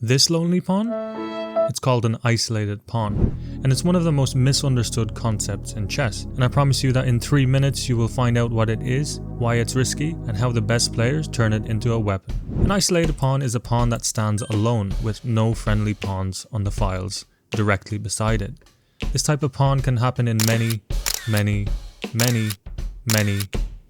This lonely pawn? It's called an isolated pawn, and it's one of the most misunderstood concepts in chess. And I promise you that in 3 minutes you will find out what it is, why it's risky, and how the best players turn it into a weapon. An isolated pawn is a pawn that stands alone with no friendly pawns on the files directly beside it. This type of pawn can happen in many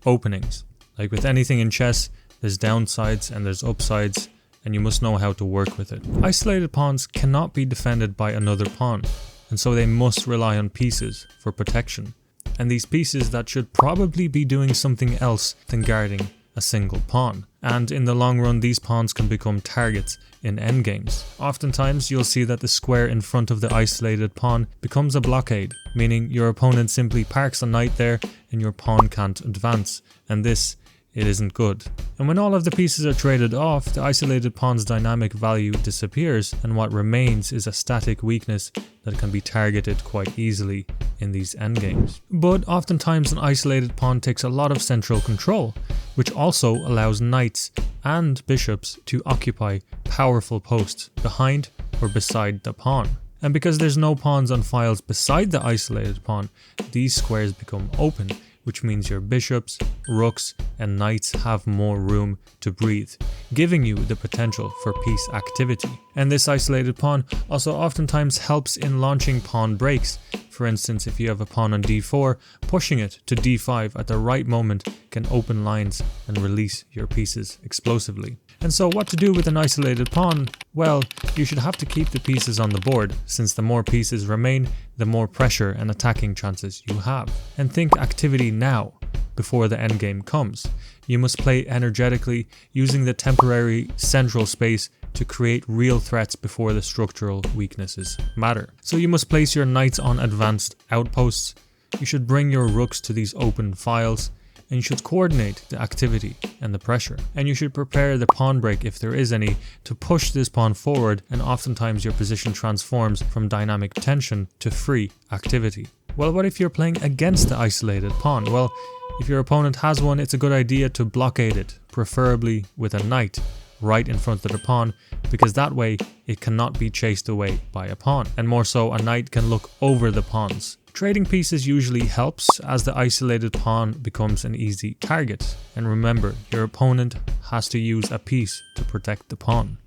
openings. Like with anything in chess, there's downsides and there's upsides, and you must know how to work with it. Isolated pawns cannot be defended by another pawn, and so they must rely on pieces for protection. And these pieces that should probably be doing something else than guarding a single pawn. And in the long run, these pawns can become targets in endgames. Oftentimes, you'll see that the square in front of the isolated pawn becomes a blockade, meaning your opponent simply parks a knight there and your pawn can't advance. And it isn't good. And when all of the pieces are traded off, the isolated pawn's dynamic value disappears, and what remains is a static weakness that can be targeted quite easily in these endgames. But oftentimes an isolated pawn takes a lot of central control, which also allows knights and bishops to occupy powerful posts behind or beside the pawn. And because there's no pawns on files beside the isolated pawn, these squares become open, which means your bishops, rooks, and knights have more room to breathe, giving you the potential for piece activity. And this isolated pawn also oftentimes helps in launching pawn breaks. For instance, if you have a pawn on d4, pushing it to d5 at the right moment can open lines and release your pieces explosively. And so what to do with an isolated pawn? Well, you should have to keep the pieces on the board, since the more pieces remain, the more pressure and attacking chances you have. And think activity now, before the endgame comes. You must play energetically, using the temporary central space to create real threats before the structural weaknesses matter. So you must place your knights on advanced outposts, you should bring your rooks to these open files, and you should coordinate the activity and the pressure. And you should prepare the pawn break, if there is any, to push this pawn forward, and oftentimes your position transforms from dynamic tension to free activity. Well, what if you're playing against the isolated pawn? Well, if your opponent has one, it's a good idea to blockade it, preferably with a knight right in front of the pawn, because that way it cannot be chased away by a pawn. And more so, a knight can look over the pawns. Trading pieces usually helps, as the isolated pawn becomes an easy target. And remember, your opponent has to use a piece to protect the pawn.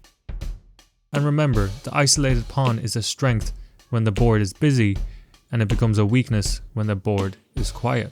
And remember, the isolated pawn is a strength when the board is busy, and it becomes a weakness when the board is quiet.